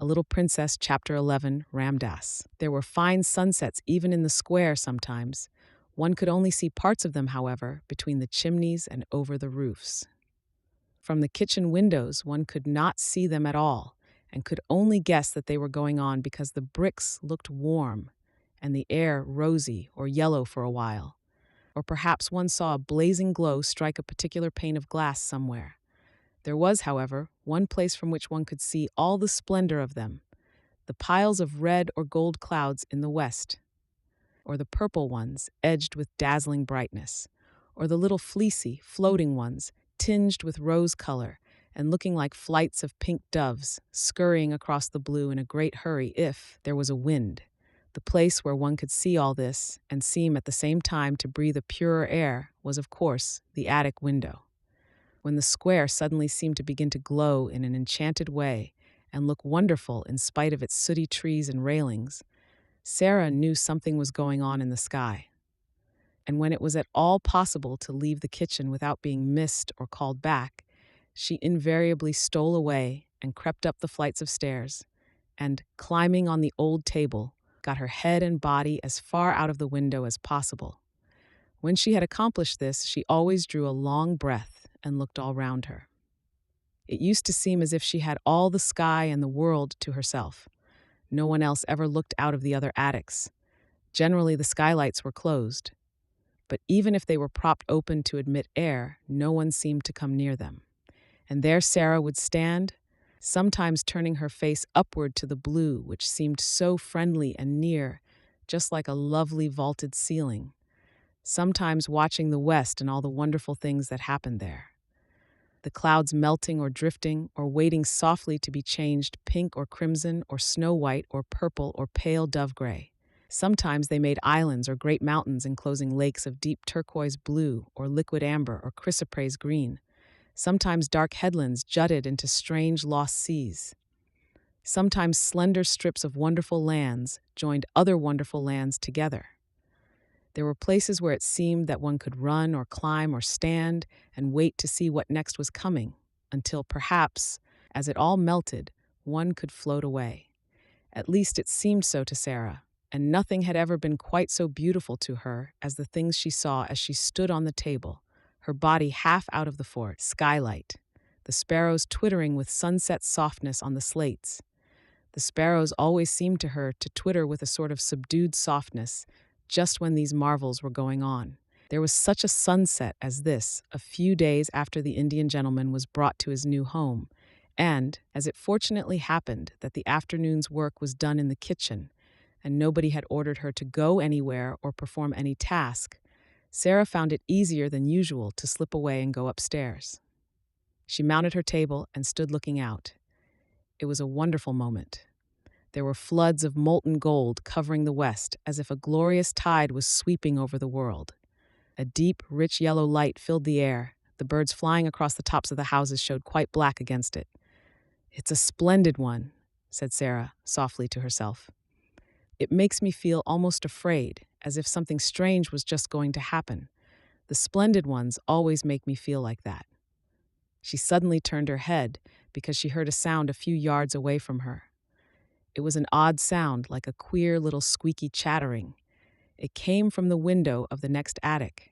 A Little Princess, Chapter 11, Ramdas. There were fine sunsets even in the square sometimes. One could only see parts of them, however, between the chimneys and over the roofs. From the kitchen windows, one could not see them at all, and could only guess that they were going on because the bricks looked warm and the air rosy or yellow for a while. Or perhaps one saw a blazing glow strike a particular pane of glass somewhere. There was, however, one place from which one could see all the splendor of them, the piles of red or gold clouds in the west, or the purple ones edged with dazzling brightness, or the little fleecy, floating ones tinged with rose color and looking like flights of pink doves scurrying across the blue in a great hurry if there was a wind. The place where one could see all this and seem at the same time to breathe a purer air was, of course, the attic window. When the square suddenly seemed to begin to glow in an enchanted way and look wonderful in spite of its sooty trees and railings, Sarah knew something was going on in the sky. And when it was at all possible to leave the kitchen without being missed or called back, she invariably stole away and crept up the flights of stairs, and, climbing on the old table, got her head and body as far out of the window as possible. When she had accomplished this, she always drew a long breath and looked all round her. It used to seem as if she had all the sky and the world to herself. No one else ever looked out of the other attics. Generally, the skylights were closed. But even if they were propped open to admit air, no one seemed to come near them. And there Sarah would stand, sometimes turning her face upward to the blue, which seemed so friendly and near, just like a lovely vaulted ceiling, sometimes watching the west and all the wonderful things that happened there. The clouds melting or drifting or waiting softly to be changed pink or crimson or snow white or purple or pale dove gray. Sometimes they made islands or great mountains enclosing lakes of deep turquoise blue or liquid amber or chrysoprase green. Sometimes dark headlands jutted into strange lost seas. Sometimes slender strips of wonderful lands joined other wonderful lands together. There were places where it seemed that one could run or climb or stand and wait to see what next was coming, until perhaps, as it all melted, one could float away. At least it seemed so to Sarah, and nothing had ever been quite so beautiful to her as the things she saw as she stood on the table, her body half out of the fort skylight, the sparrows twittering with sunset softness on the slates. The sparrows always seemed to her to twitter with a sort of subdued softness just when these marvels were going on. There was such a sunset as this a few days after the Indian gentleman was brought to his new home, and, as it fortunately happened that the afternoon's work was done in the kitchen, and nobody had ordered her to go anywhere or perform any task, Sarah found it easier than usual to slip away and go upstairs. She mounted her table and stood looking out. It was a wonderful moment. There were floods of molten gold covering the west, as if a glorious tide was sweeping over the world. A deep, rich yellow light filled the air. The birds flying across the tops of the houses showed quite black against it. "It's a splendid one," said Sarah softly to herself. "It makes me feel almost afraid, as if something strange was just going to happen. The splendid ones always make me feel like that." She suddenly turned her head because she heard a sound a few yards away from her. It was an odd sound, like a queer little squeaky chattering. It came from the window of the next attic.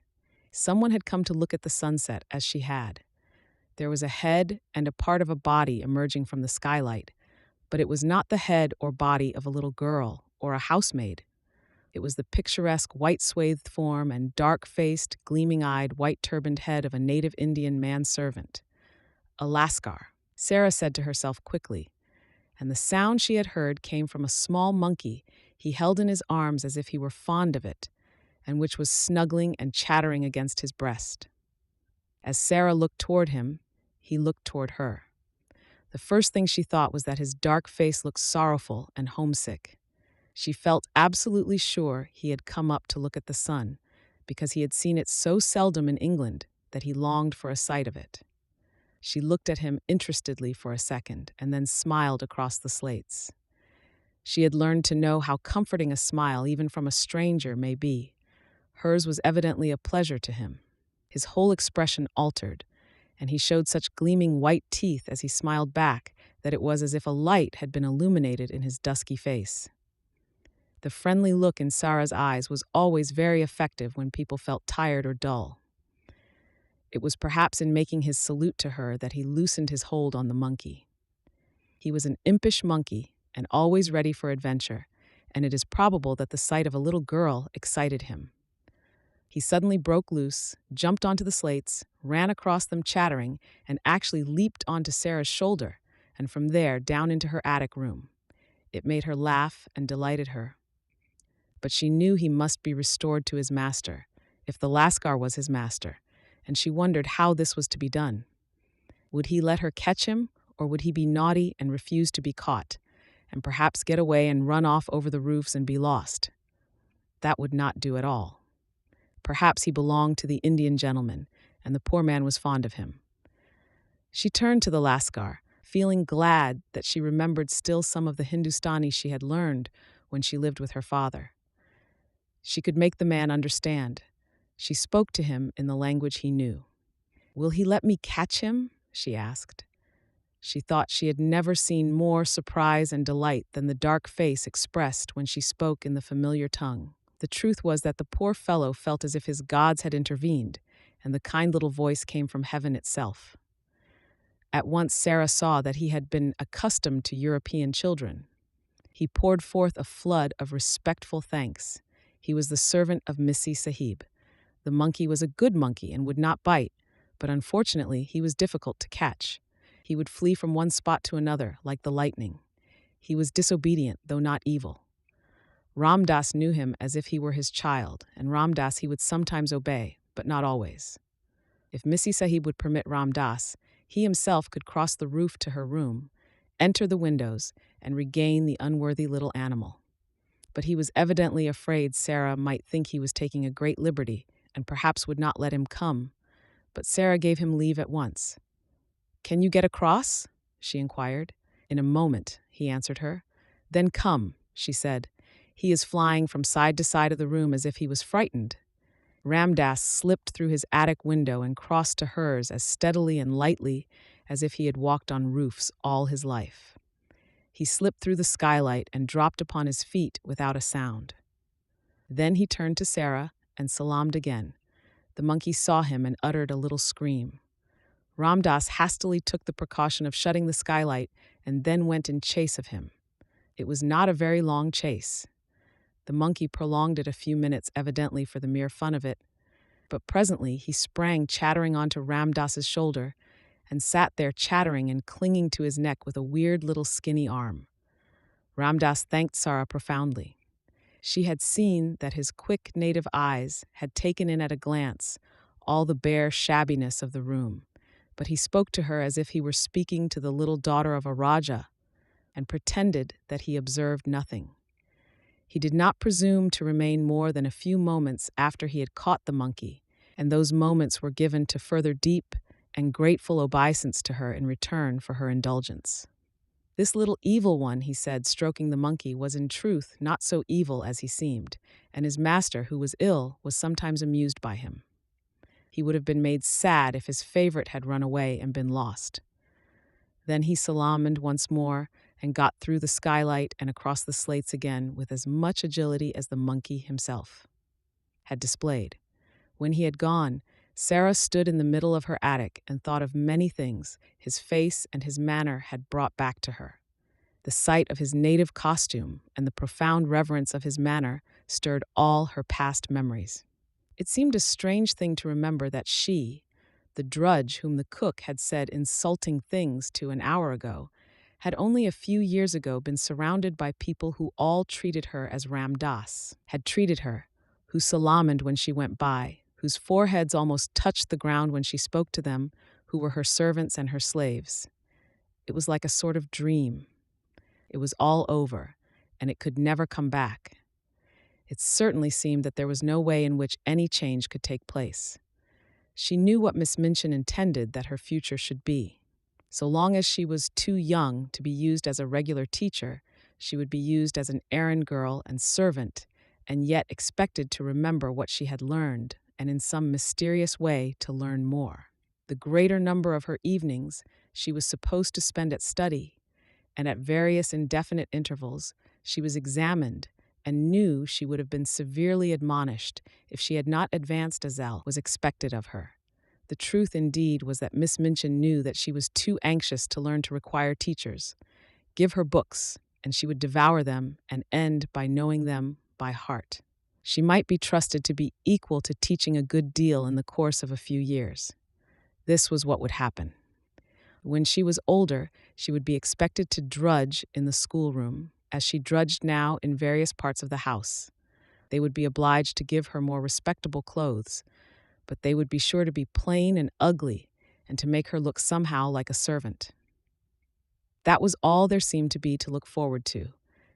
Someone had come to look at the sunset, as she had. There was a head and a part of a body emerging from the skylight, but it was not the head or body of a little girl or a housemaid. It was the picturesque white-swathed form and dark-faced, gleaming-eyed, white-turbaned head of a native Indian manservant. A Lascar, Sarah said to herself quickly, and the sound she had heard came from a small monkey he held in his arms as if he were fond of it, and which was snuggling and chattering against his breast. As Sarah looked toward him, he looked toward her. The first thing she thought was that his dark face looked sorrowful and homesick. She felt absolutely sure he had come up to look at the sun, because he had seen it so seldom in England that he longed for a sight of it. She looked at him interestedly for a second and then smiled across the slates. She had learned to know how comforting a smile, even from a stranger, may be. Hers was evidently a pleasure to him. His whole expression altered, and he showed such gleaming white teeth as he smiled back that it was as if a light had been illuminated in his dusky face. The friendly look in Sarah's eyes was always very effective when people felt tired or dull. It was perhaps in making his salute to her that he loosened his hold on the monkey. He was an impish monkey and always ready for adventure, and it is probable that the sight of a little girl excited him. He suddenly broke loose, jumped onto the slates, ran across them chattering, and actually leaped onto Sarah's shoulder, and from there down into her attic room. It made her laugh and delighted her. But she knew he must be restored to his master, if the Lascar was his master, and she wondered how this was to be done. Would he let her catch him, or would he be naughty and refuse to be caught, and perhaps get away and run off over the roofs and be lost? That would not do at all. Perhaps he belonged to the Indian gentleman, and the poor man was fond of him. She turned to the Lascar, feeling glad that she remembered still some of the Hindustani she had learned when she lived with her father. She could make the man understand. She spoke to him in the language he knew. "Will he let me catch him?" she asked. She thought she had never seen more surprise and delight than the dark face expressed when she spoke in the familiar tongue. The truth was that the poor fellow felt as if his gods had intervened, and the kind little voice came from heaven itself. At once Sarah saw that he had been accustomed to European children. He poured forth a flood of respectful thanks. He was the servant of Missi Sahib. The monkey was a good monkey and would not bite, but unfortunately he was difficult to catch. He would flee from one spot to another, like the lightning. He was disobedient, though not evil. Ram Das knew him as if he were his child, and Ram Das he would sometimes obey, but not always. If Missi Sahib would permit Ram Das, he himself could cross the roof to her room, enter the windows, and regain the unworthy little animal. But he was evidently afraid Sarah might think he was taking a great liberty, and perhaps would not let him come. But Sarah gave him leave at once. "Can you get across?" she inquired. "In a moment," he answered her. "Then come," she said. "He is flying from side to side of the room as if he was frightened." Ram Das slipped through his attic window and crossed to hers as steadily and lightly as if he had walked on roofs all his life. He slipped through the skylight and dropped upon his feet without a sound. Then he turned to Sarah and salaamed again. The monkey saw him and uttered a little scream. Ram Das hastily took the precaution of shutting the skylight and then went in chase of him. It was not a very long chase. The monkey prolonged it a few minutes, evidently for the mere fun of it, but presently he sprang chattering onto Ram Das's shoulder and sat there chattering and clinging to his neck with a weird little skinny arm. Ram Das thanked Sarah profoundly. She had seen that his quick native eyes had taken in at a glance all the bare shabbiness of the room, but he spoke to her as if he were speaking to the little daughter of a Raja, and pretended that he observed nothing. He did not presume to remain more than a few moments after he had caught the monkey, and those moments were given to further deep and grateful obeisance to her in return for her indulgence. "This little evil one," he said, stroking the monkey, was in truth not so evil as he seemed, and his master, who was ill, was sometimes amused by him. He would have been made sad if his favorite had run away and been lost. Then he salaamed once more and got through the skylight and across the slates again with as much agility as the monkey himself had displayed. When he had gone, Sarah stood in the middle of her attic and thought of many things his face and his manner had brought back to her. The sight of his native costume and the profound reverence of his manner stirred all her past memories. It seemed a strange thing to remember that she, the drudge whom the cook had said insulting things to an hour ago, had only a few years ago been surrounded by people who all treated her as Ram Das had treated her, who salaamed when she went by, whose foreheads almost touched the ground when she spoke to them, who were her servants and her slaves. It was like a sort of dream. It was all over, and it could never come back. It certainly seemed that there was no way in which any change could take place. She knew what Miss Minchin intended that her future should be. So long as she was too young to be used as a regular teacher, she would be used as an errand girl and servant, and yet expected to remember what she had learned, and in some mysterious way to learn more. The greater number of her evenings she was supposed to spend at study, and at various indefinite intervals she was examined and knew she would have been severely admonished if she had not advanced as was expected of her. The truth, indeed, was that Miss Minchin knew that she was too anxious to learn to require teachers. Give her books, and she would devour them and end by knowing them by heart. She might be trusted to be equal to teaching a good deal in the course of a few years. This was what would happen. When she was older, she would be expected to drudge in the schoolroom, as she drudged now in various parts of the house. They would be obliged to give her more respectable clothes, but they would be sure to be plain and ugly, and to make her look somehow like a servant. That was all there seemed to be to look forward to,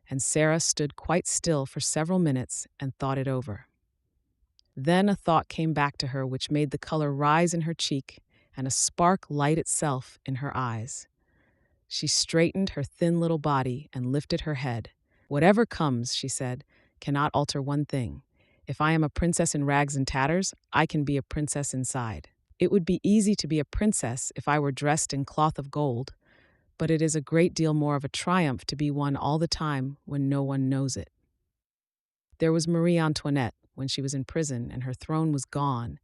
and Sarah stood quite still for several minutes and thought it over. Then a thought came back to her which made the color rise in her cheek and a spark light itself in her eyes. She straightened her thin little body and lifted her head. "Whatever comes," she said, "cannot alter one thing. If I am a princess in rags and tatters, I can be a princess inside. It would be easy to be a princess if I were dressed in cloth of gold, but it is a great deal more of a triumph to be one all the time when no one knows it." There was Marie Antoinette when she was in prison and her throne was gone,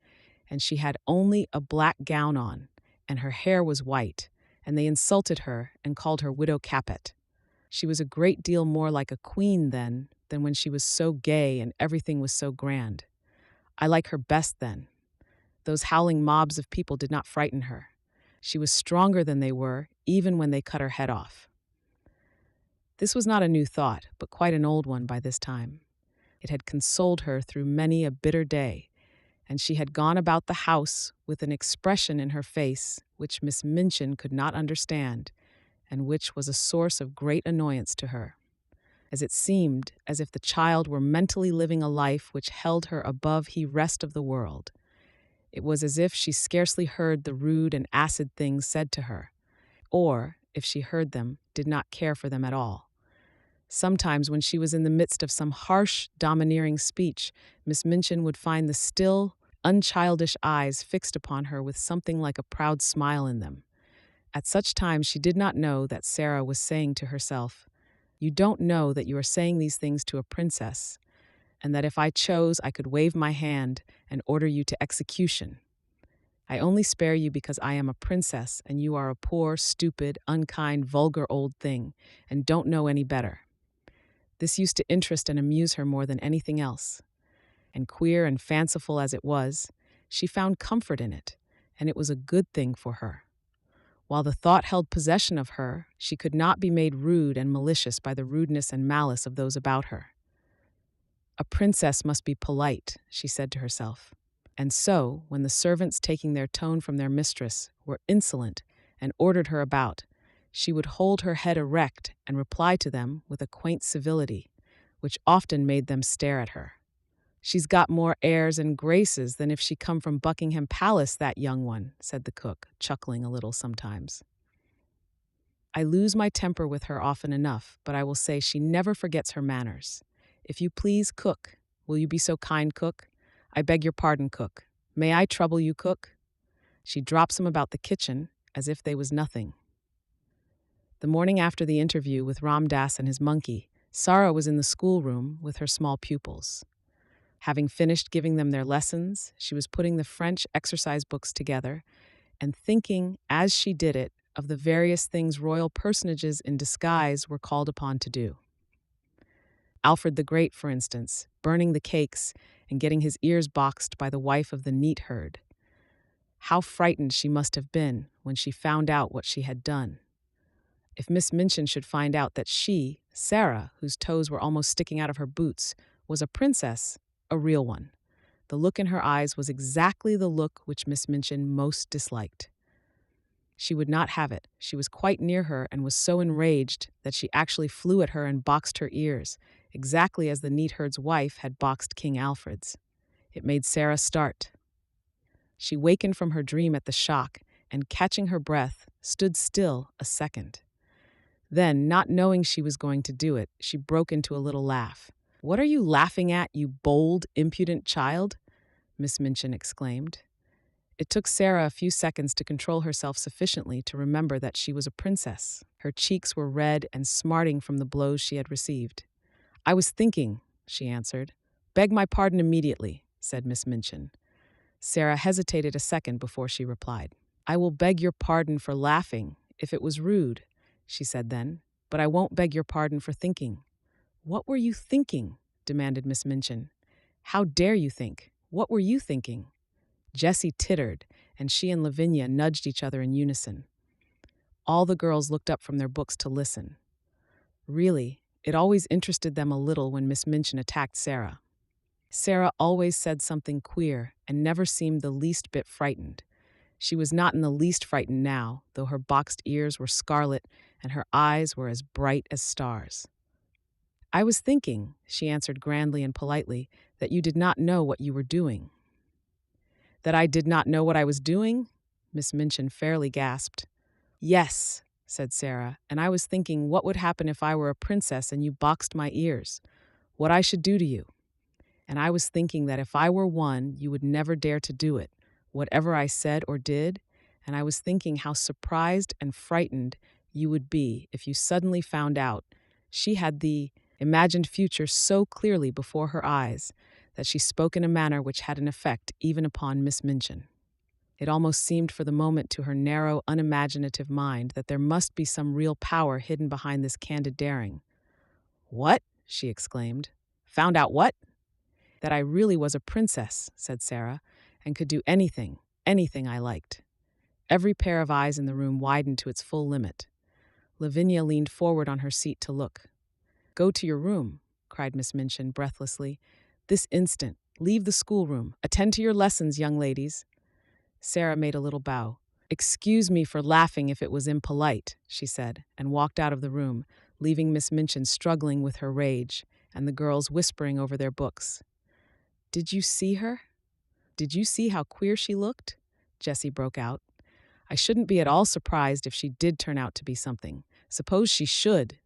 and she had only a black gown on, and her hair was white, and they insulted her and called her Widow Capet. She was a great deal more like a queen then than when she was so gay and everything was so grand. I like her best then. Those howling mobs of people did not frighten her. She was stronger than they were, even when they cut her head off. This was not a new thought, but quite an old one by this time. It had consoled her through many a bitter day, and she had gone about the house with an expression in her face which Miss Minchin could not understand, and which was a source of great annoyance to her, as it seemed as if the child were mentally living a life which held her above the rest of the world. It was as if she scarcely heard the rude and acid things said to her, or, if she heard them, did not care for them at all. Sometimes, when she was in the midst of some harsh, domineering speech, Miss Minchin would find the still, unchildish eyes fixed upon her with something like a proud smile in them. At such times she did not know that Sarah was saying to herself, "You don't know that you are saying these things to a princess, and that if I chose I could wave my hand and order you to execution. I only spare you because I am a princess and you are a poor, stupid, unkind, vulgar old thing, and don't know any better." This used to interest and amuse her more than anything else. And queer and fanciful as it was, she found comfort in it, and it was a good thing for her. While the thought held possession of her, she could not be made rude and malicious by the rudeness and malice of those about her. A princess must be polite, she said to herself. And so, when the servants, taking their tone from their mistress, were insolent and ordered her about, she would hold her head erect and reply to them with a quaint civility, which often made them stare at her. "She's got more airs and graces than if she come from Buckingham Palace, that young one," said the cook, chuckling a little sometimes. "I lose my temper with her often enough, but I will say she never forgets her manners. If you please, cook. Will you be so kind, cook? I beg your pardon, cook. May I trouble you, cook?" She drops them about the kitchen as if they was nothing. The morning after the interview with Ram Das and his monkey, Sarah was in the schoolroom with her small pupils. Having finished giving them their lessons, she was putting the French exercise books together and thinking, as she did it, of the various things royal personages in disguise were called upon to do. Alfred the Great, for instance, burning the cakes and getting his ears boxed by the wife of the neatherd. How frightened she must have been when she found out what she had done. If Miss Minchin should find out that she, Sarah, whose toes were almost sticking out of her boots, was a princess, a real one. The look in her eyes was exactly the look which Miss Minchin most disliked. She would not have it. She was quite near her and was so enraged that she actually flew at her and boxed her ears, exactly as the neatherd's wife had boxed King Alfred's. It made Sarah start. She wakened from her dream at the shock and, catching her breath, stood still a second. Then, not knowing she was going to do it, she broke into a little laugh. "What are you laughing at, you bold, impudent child?" Miss Minchin exclaimed. It took Sarah a few seconds to control herself sufficiently to remember that she was a princess. Her cheeks were red and smarting from the blows she had received. "I was thinking," she answered. "Beg my pardon immediately," said Miss Minchin. Sarah hesitated a second before she replied. "I will beg your pardon for laughing, if it was rude," she said then, "but I won't beg your pardon for thinking." "What were you thinking?" demanded Miss Minchin. "How dare you think? What were you thinking?" Jessie tittered, and she and Lavinia nudged each other in unison. All the girls looked up from their books to listen. Really, it always interested them a little when Miss Minchin attacked Sarah. Sarah always said something queer and never seemed the least bit frightened. She was not in the least frightened now, though her boxed ears were scarlet and her eyes were as bright as stars. "I was thinking," she answered grandly and politely, "that you did not know what you were doing." "That I did not know what I was doing?" Miss Minchin fairly gasped. "Yes," said Sarah, "and I was thinking what would happen if I were a princess and you boxed my ears, what I should do to you. And I was thinking that if I were one, you would never dare to do it, whatever I said or did, and I was thinking how surprised and frightened you would be if you suddenly found out." She had the imagined future so clearly before her eyes that she spoke in a manner which had an effect even upon Miss Minchin. It almost seemed for the moment to her narrow, unimaginative mind that there must be some real power hidden behind this candid daring. "What?" she exclaimed. "Found out what?" "That I really was a princess," said Sarah, "and could do anything, anything I liked." Every pair of eyes in the room widened to its full limit. Lavinia leaned forward on her seat to look. "Go to your room," cried Miss Minchin breathlessly. "This instant. Leave the schoolroom. Attend to your lessons, young ladies." Sarah made a little bow. "Excuse me for laughing if it was impolite," she said, and walked out of the room, leaving Miss Minchin struggling with her rage and the girls whispering over their books. "Did you see her? Did you see how queer she looked?" Jessie broke out. "I shouldn't be at all surprised if she did turn out to be something. Suppose she should,"